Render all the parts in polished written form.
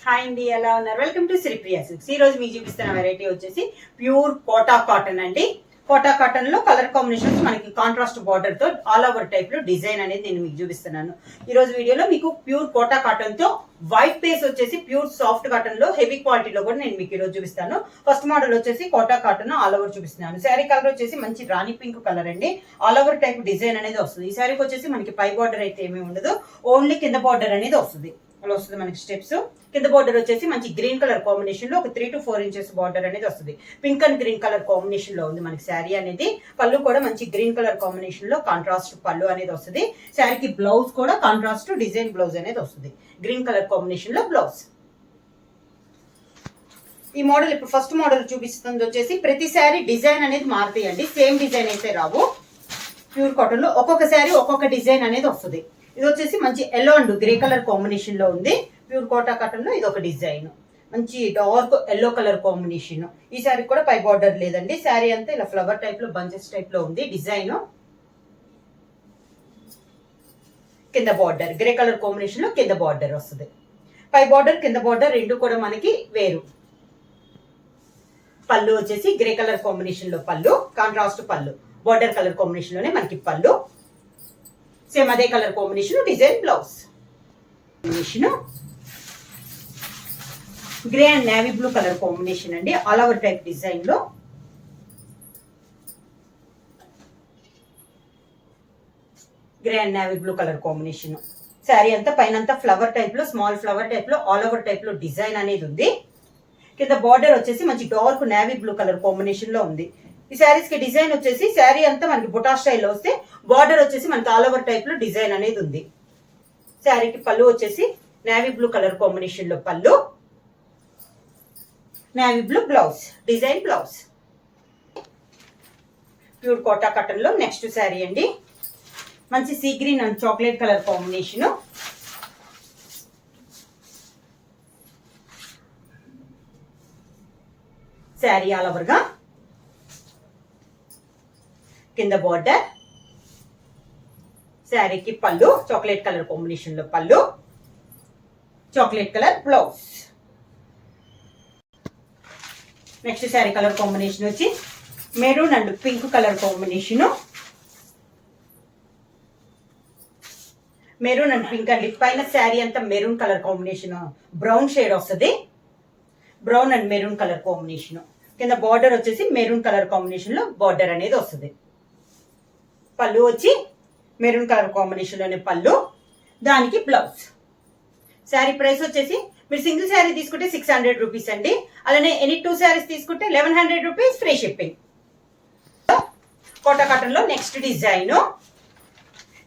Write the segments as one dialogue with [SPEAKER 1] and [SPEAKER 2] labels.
[SPEAKER 1] Hi అండి, ఎలా ఉన్నారు? Welcome to Sripriya silks. ఈ రోజు మీకు చూపిస్తున్న వెరైటీ వచ్చేసి ప్యూర్ కోటా కాటన్ అండి. కోటా కాటన్ లో కలర్ కాంబినేషన్స్ మనకి కాంట్రాస్ట్ బార్డర్ తో ఆల్ ఓవర్ టైప్ లో డిజైన్ అనేది నేను మీకు చూపిస్తున్నాను. ఈ రోజు వీడియోలో మీకు ప్యూర్ కోటా కాటన్ తో వైట్ బేస్ వచ్చేసి ప్యూర్ సాఫ్ట్ కాటన్ లో హెవీ క్వాలిటీలో కూడా నేను మీకు ఈ రోజు చూపిస్తాను. ఫస్ట్ మోడల్ వచ్చేసి కోటా కాటన్ ఆల్ ఓవర్ చూపిస్తున్నాను. శారీ కలర్ వచ్చేసి మంచి రాణి పింక్ కలర్ అండి. ఆల్ ఓవర్ టైప్ డిజైన్ అనేది వస్తుంది. ఈ శారీకి వచ్చేసి మనకి పై బార్డర్ అయితే ఏమీ ఉండదు, ఓన్లీ కింద బార్డర్ అనేది వస్తుంది. అలా వస్తుంది మనకి స్టెప్స్. కింద బార్డర్ వచ్చేసి మంచి గ్రీన్ కలర్ కాంబినేషన్ లో ఒక 3 to 4 ఇంచెస్ బార్డర్ అనేది వస్తుంది. Pink and green colour combination లో ఉంది మనకి శారీ అనేది. పళ్ళు కూడా మంచి గ్రీన్ కలర్ కాంబినేషన్ లో కాంట్రాస్ట్ పళ్ళు అనేది వస్తుంది. శారీకి బ్లౌజ్ కూడా కాంట్రాస్ట్ డిజైన్ బ్లౌజ్ అనేది వస్తుంది. గ్రీన్ కలర్ కాంబినేషన్ లో బ్లౌజ్. ఈ మోడల్ ఇప్పుడు ఫస్ట్ మోడల్ చూపిస్తుంది వచ్చేసి ప్రతి శారీ డిజైన్ అనేది మారుతాయండి, సేమ్ డిజైన్ అయితే రావు. ప్యూర్ కాటన్ లో ఒక్కొక్క శారీ ఒక్కొక్క డిజైన్ అనేది వస్తుంది. ఇది వచ్చేసి మంచి yellow and grey colour combination లో ఉంది. ప్యూర్ కోటా కాటన్ లో ఇది ఒక డిజైన్, మంచి డార్క్ ఎల్లో కలర్ కాంబినేషన్. ఈ శారీ కూడా పై బార్డర్ లేదండి. శారీ అంతా ఇలా ఫ్లవర్ టైప్ లో బంచెస్ టైప్ లో ఉంది డిజైన్. కింద బార్డర్ గ్రే కలర్ కాంబినేషన్ లో కింద బార్డర్ వస్తుంది. పై బార్డర్ కింద బార్డర్ రెండు కూడా మనకి వేరు. పళ్ళు వచ్చేసి గ్రే కలర్ కాంబినేషన్ లో పళ్ళు, కాంట్రాస్ట్ పళ్ళు. బార్డర్ కలర్ కాంబినేషన్ లోనే మనకి పళ్ళు, సేమ్ అదే colour combination design blouse. Grey and navy blue colour combination అండి, ఆల్ ఓవర్ టైప్ డిజైన్ లో. Grey and navy blue colour combination. Sari అంతా పైన ఫ్లవర్ టైప్ లో, స్మాల్ ఫ్లవర్ టైప్ లో, ఆల్ ఓవర్ టైప్ లో డిజైన్ అనేది ఉంది. కింద బార్డర్ వచ్చేసి మంచి dark navy blue colour combination లో ఉంది. ఈ శారీస్ కి డిజైన్ వచ్చేసి శారీ అంతా మనకి బుటా స్టైల్లో వస్తే బార్డర్ వచ్చేసి మనకి ఆల్ ఓవర్ టైప్ లో డిజైన్ అనేది ఉంది. శారీకి పళ్ళు వచ్చేసి నేవీ బ్లూ కలర్ కాంబినేషన్ లో పళ్ళు, navy blue blouse, design blouse. Pure Kota cotton లో నెక్స్ట్ శారీ అండి. మంచి sea green and chocolate colour combination. Sari all over గా కింద బార్డర్. శారీకి పళ్ళు చాక్లెట్ కలర్ కాంబినేషన్ లో పళ్ళు, chocolate colour blouse. Next sari colour combination వచ్చి maroon and pink colour combination. Maroon and pink అండి. పైన శారీ అంతా maroon colour combination, brown shade వస్తుంది. Brown and maroon colour combination. కింద బార్డర్ వచ్చేసి మెరూన్ కలర్ కాంబినేషన్ లో బార్డర్ అనేది వస్తుంది. పళ్ళు వచ్చి మెరూన్ కలర్ కాంబినేషన్ లోనే పళ్ళు, దానికి బ్లౌజ్. శారీ ప్రైస్ వచ్చేసి మీరు సింగిల్ శారీ తీసుకుంటే 600 రూపీస్ అండి. అలానే ఎనీ 2 శారీస్ తీసుకుంటే 1100 rupees free shipping. Kota cotton లో నెక్స్ట్ డిజైన్.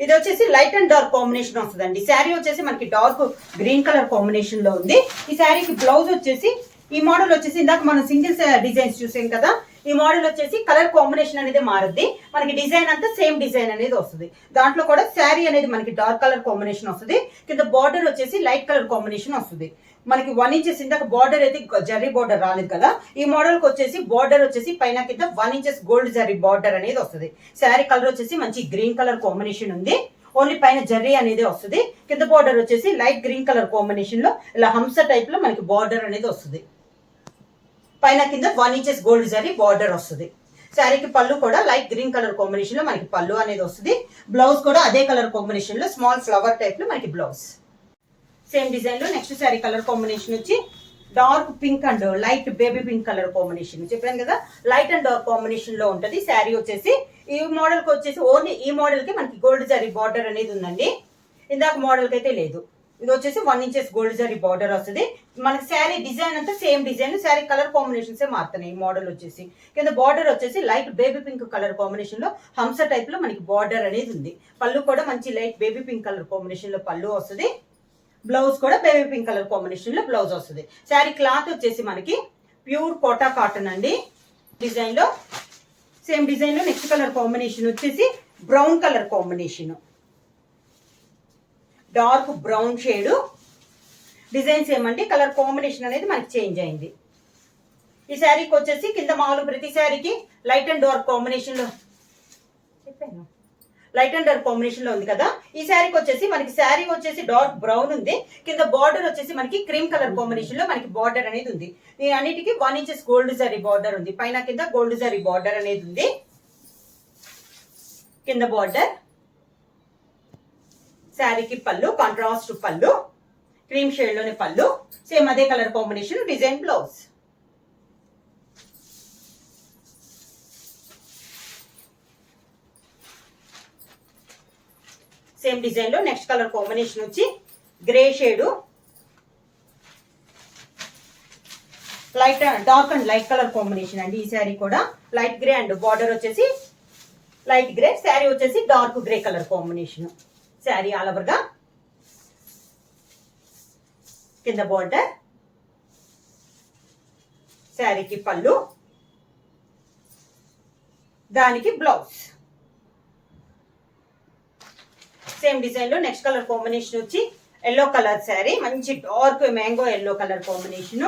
[SPEAKER 1] ఇది వచ్చేసి లైట్ అండ్ డార్క్ కాంబినేషన్ వస్తుందండి. శారీ వచ్చేసి మనకి డార్క్ గ్రీన్ కలర్ కాంబినేషన్ లో ఉంది. ఈ శారీకి బ్లౌజ్ వచ్చేసి ఈ మోడల్ వచ్చేసి ఇందాక మనం సింగిల్ డిజైన్స్ చూసాం కదా, ఈ మోడల్ వచ్చేసి కలర్ కాంబినేషన్ అనేది మారుద్ది. మనకి డిజైన్ అంతా సేమ్ డిజైన్ అనేది వస్తుంది. దాంట్లో కూడా శారీ అనేది మనకి డార్క్ కలర్ కాంబినేషన్ వస్తుంది. కింద బార్డర్ వచ్చేసి లైట్ కలర్ కాంబినేషన్ వస్తుంది. మనకి 1 ఇంచెస్ ఇందాక బార్డర్ అయితే జరీ బార్డర్ రాలేదు కదా, ఈ మోడల్ కి వచ్చేసి బార్డర్ వచ్చేసి పైన కింద 1 ఇంచెస్ గోల్డ్ జరీ బార్డర్ అనేది వస్తుంది. శారీ కలర్ వచ్చేసి మంచి గ్రీన్ కలర్ కాంబినేషన్ ఉంది. ఓన్లీ పైన జర్రీ అనేది వస్తుంది. కింద బార్డర్ వచ్చేసి లైట్ గ్రీన్ కలర్ కాంబినేషన్ లో ఇలా హంస టైప్ లో మనకి బార్డర్ అనేది వస్తుంది. పైన కింద 1 ఇంచెస్ గోల్డ్ జరీ బార్డర్ వస్తుంది. శారీకి పళ్ళు కూడా లైట్ గ్రీన్ కలర్ కాంబినేషన్ లో మనకి పళ్ళు అనేది వస్తుంది. బ్లౌజ్ కూడా అదే కలర్ కాంబినేషన్ లో స్మాల్ ఫ్లవర్ టైప్ లో మనకి బ్లౌజ్. సేమ్ డిజైన్ లో నెక్స్ట్ శారీ కలర్ కాంబినేషన్ వచ్చి dark pink and light baby pink colour combination. చెప్పాను కదా, లైట్ అండ్ డార్క్ కాంబినేషన్ లో ఉంటది. శారీ వచ్చేసి ఈ మోడల్ కి వచ్చేసి ఓన్లీ ఈ మోడల్ కి మనకి గోల్డ్ జరీ బార్డర్ అనేది ఉందండి. ఇందాక మోడల్ కి అయితే లేదు. ఇది వచ్చేసి 1 ఇంచెస్ గోల్డ్ జరీ బార్డర్ వస్తుంది. మనకి శారీ డిజైన్ అంతా same design, sari colour combinations మారుతున్నాయి. ఈ మోడల్ వచ్చేసి కింద బార్డర్ వచ్చేసి light baby pink colour combination లో హంస టైప్ లో మనకి బార్డర్ అనేది ఉంది. పళ్ళు కూడా మంచి light baby pink colour combination లో పళ్ళు వస్తుంది. బ్లౌజ్ కూడా బేబీ పింక్ కలర్ కాంబినేషన్ లో బ్లౌజ్ వస్తుంది. శారీ క్లాత్ వచ్చేసి మనకి ప్యూర్ కోటా కాటన్ అండి. డిజైన్ లో సేమ్ డిజైన్ లో నెక్స్ట్ కలర్ కాంబినేషన్ వచ్చేసి brown colour combination, dark brown shade. Designs ఏమంటే కలర్ కాంబినేషన్ అనేది మనకి చేంజ్ అయింది. ఈ శారీకి వచ్చేసి కింద మామూలు ప్రతి శారీకి లైట్ అండ్ డార్క్ కాంబినేషన్ లో చెప్పాను, లైట్ అండ్ డార్క్ కాంబినేషన్ లో ఉంది కదా. ఈ శారీకి వచ్చేసి మనకి శారీ వచ్చేసి డార్క్ బ్రౌన్ ఉంది, కింద బార్డర్ వచ్చేసి మనకి క్రీమ్ కలర్ కాంబినేషన్ లో మనకి బార్డర్ అనేది ఉంది. దీని అన్నిటికీ 1 ఇంచెస్ గోల్డ్ జరీ బార్డర్ ఉంది, పైన కింద గోల్డ్ జరీ బార్డర్ అనేది ఉంది. కింద బార్డర్, శారీకి పళ్ళు కాంట్రాస్ట్ పళ్ళు, క్రీమ్ షేడ్ లోనే పళ్ళు, సేమ్ అదే colour combination design blouse. Same design లో నెక్స్ట్ కలర్ కాంబినేషన్ వచ్చి grey shade, light dark and light colour combination అండి. ఈ శారీ కూడా లైట్ గ్రే అండ్ బార్డర్ వచ్చేసి లైట్ గ్రే, శారీ వచ్చేసి dark grey colour combination. Sari all over గా కింద బార్డర్, శారీకి పళ్ళు, దానికి బ్లౌజ్. సేమ్ డిజైన్ లో నెక్స్ట్ కలర్ కాంబినేషన్ వచ్చి ఎల్లో కలర్ శారీ, మంచి dark mango yellow colour combination.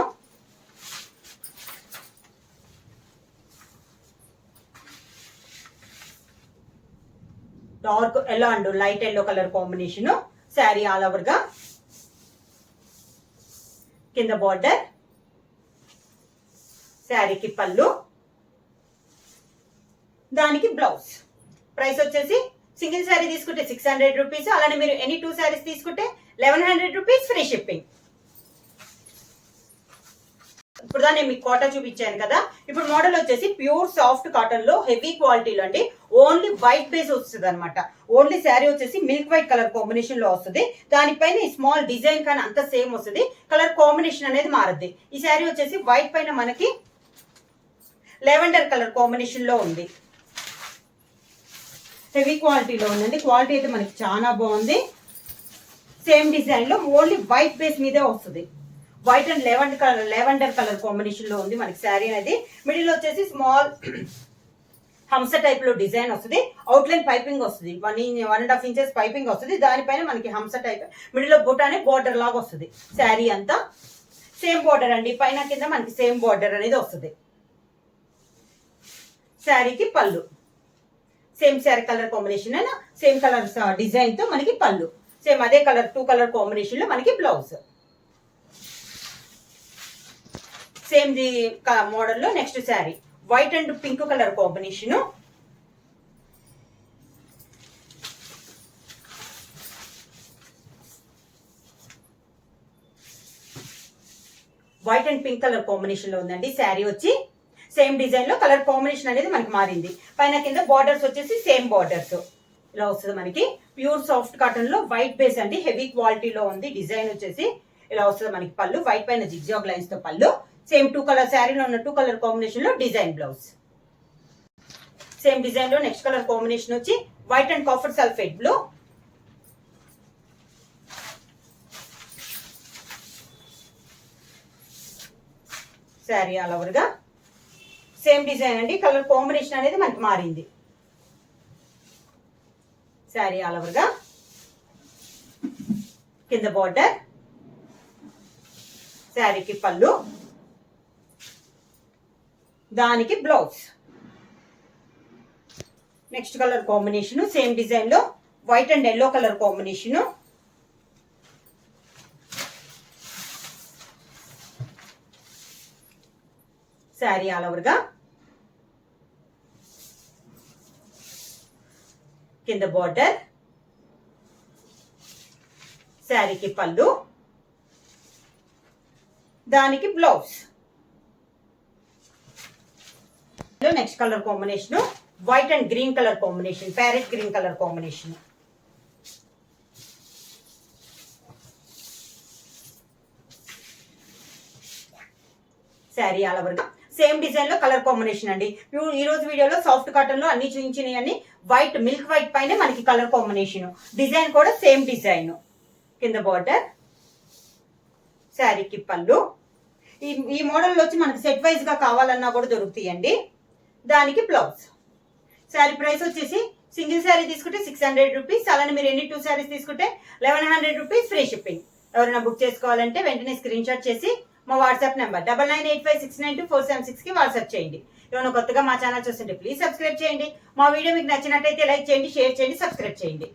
[SPEAKER 1] Dark yellow and light yellow colour combination. Sari all over గా కింద బార్డర్, శారీకి పళ్ళు, దానికి బ్లౌజ్. ప్రైస్ వచ్చేసి సింగిల్ శారీ తీసుకుంటే 600 రూపీస్, అలానే మీరు ఎనీ 2 శారీస్ తీసుకుంటే 1100 రూపీస్ ఫ్రీ షిప్పింగ్. ఇప్పుడు దాన్ని మీకు కోటా చూపించాను కదా. ఇప్పుడు మోడల్ వచ్చేసి ప్యూర్ సాఫ్ట్ కాటన్ లో హెవీ క్వాలిటీలో అండి. ఓన్లీ వైట్ బేస్ వస్తుంది అనమాట. ఓన్లీ శారీ వచ్చేసి మిల్క్ వైట్ కలర్ కాంబినేషన్ లో వస్తుంది. దానిపైన ఈ స్మాల్ డిజైన్ కానీ అంత సేమ్ వస్తుంది, కలర్ కాంబినేషన్ అనేది మారద్ది. ఈ శారీ వచ్చేసి వైట్ పైన మనకి లెవెండర్ కలర్ కాంబినేషన్ లో ఉంది. హెవీ క్వాలిటీలో ఉందండి. క్వాలిటీ అయితే మనకి చాలా బాగుంది. సేమ్ డిజైన్ లో ఓన్లీ వైట్ బేస్ మీదే వస్తుంది. White and lavender colour combination లో ఉంది మనకి శారీ అనేది. మిడిల్ వచ్చేసి స్మాల్ హంస టైప్ లో డిజైన్ వస్తుంది. అవుట్లైన్ పైపింగ్ వస్తుంది, 1.5 ఇంచెస్ పైపింగ్ వస్తుంది. దానిపైన మనకి హంస టైప్ మిడిల్ లో బుటానే బోర్డర్ లాగా వస్తుంది. శారీ అంతా సేమ్ బోర్డర్ అండి, పైన కింద మనకి సేమ్ బోర్డర్ అనేది వస్తుంది. శారీకి పళ్ళు సేమ్ శారీ కలర్ కాంబినేషన్ అయినా సేమ్ కలర్ డిజైన్ తో మనకి పళ్ళు, సేమ్ అదే కలర్ 2 కలర్ కాంబినేషన్ లో మనకి బ్లౌజ్. సేమ్ ది మోడల్ లో next sari white and pink colour combination. White and pink colour combination లో ఉందండి. శారీ వచ్చి సేమ్ డిజైన్ లో కలర్ కాంబినేషన్ అనేది మనకి మారింది. పైన కింద బార్డర్స్ వచ్చేసి సేమ్ బార్డర్స్ ఇలా వస్తుంది మనకి. ప్యూర్ సాఫ్ట్ కాటన్ లో వైట్ బేస్ అండి, హెవీ క్వాలిటీలో ఉంది. డిజైన్ వచ్చేసి ఇలా వస్తుంది మనకి. పళ్ళు వైట్ పైన జిగ్జాగ్ లైన్స్ తో పళ్ళు, సేమ్ 2 కలర్ శారీలో ఉన్న 2 కలర్ కాంబినేషన్ లో డిజైన్ బ్లౌజ్. సేమ్ డిజైన్ లో నెక్స్ట్ కలర్ కాంబినేషన్ వచ్చి white and copper sulphate blue. Sari all over గా సేమ్ డిజైన్ అండి, కలర్ కాంబినేషన్ అనేది మనకి మారింది. శారీ ఆల్ ఓవర్ గా కింద బార్డర్, శారీకి పళ్ళు, దానికి blouse. Next colour combination same design లో white and yellow colour combination. Sari all over గా కింద బార్డర్, శారీకి పళ్ళు, దానికి blouse. Next colour combination white and green colour combination, parrot green colour combination. Sari all over గా సేమ్ డిజైన్ లో colour combination అండి. ఈ రోజు వీడియోలో సాఫ్ట్ కాటన్ లో అన్ని చూపించినవి అన్ని వైట్ మిల్క్ వైట్ పైన మనకి కలర్ కాంబినేషన్. డిజైన్ కూడా సేమ్ డిజైన్. కింద బార్డర్, శారీకి పళ్ళు. ఈ మోడల్ వచ్చి మనకి సెట్ వైజ్ గా కావాలన్నా కూడా దొరుకుతాయండి. దానికి బ్లౌజ్. శారీ ప్రైస్ వచ్చేసి సింగిల్ శారీ తీసుకుంటే 600 రూపీస్, అలానే మీరు ఎన్ని 2 శారీస్ తీసుకుంటే 1100 రూపీస్ ఫ్రీ షిప్పింగ్. ఎవరైనా బుక్ చేసుకోవాలంటే వెంటనే స్క్రీన్ షాట్ చేసి మా వాట్సాప్ నెంబర్ 9985692476 కి వాట్సాప్ చేయండి. ఎవరైనా కొత్తగా మా ఛానల్ చూస్తుంటే ప్లీజ్ సబ్స్క్రైబ్ చేయండి. మా వీడియో మీకు నచ్చినట్టయితే లైక్ చేయండి, షేర్ చేయండి, సబ్స్క్రైబ్ చేయండి.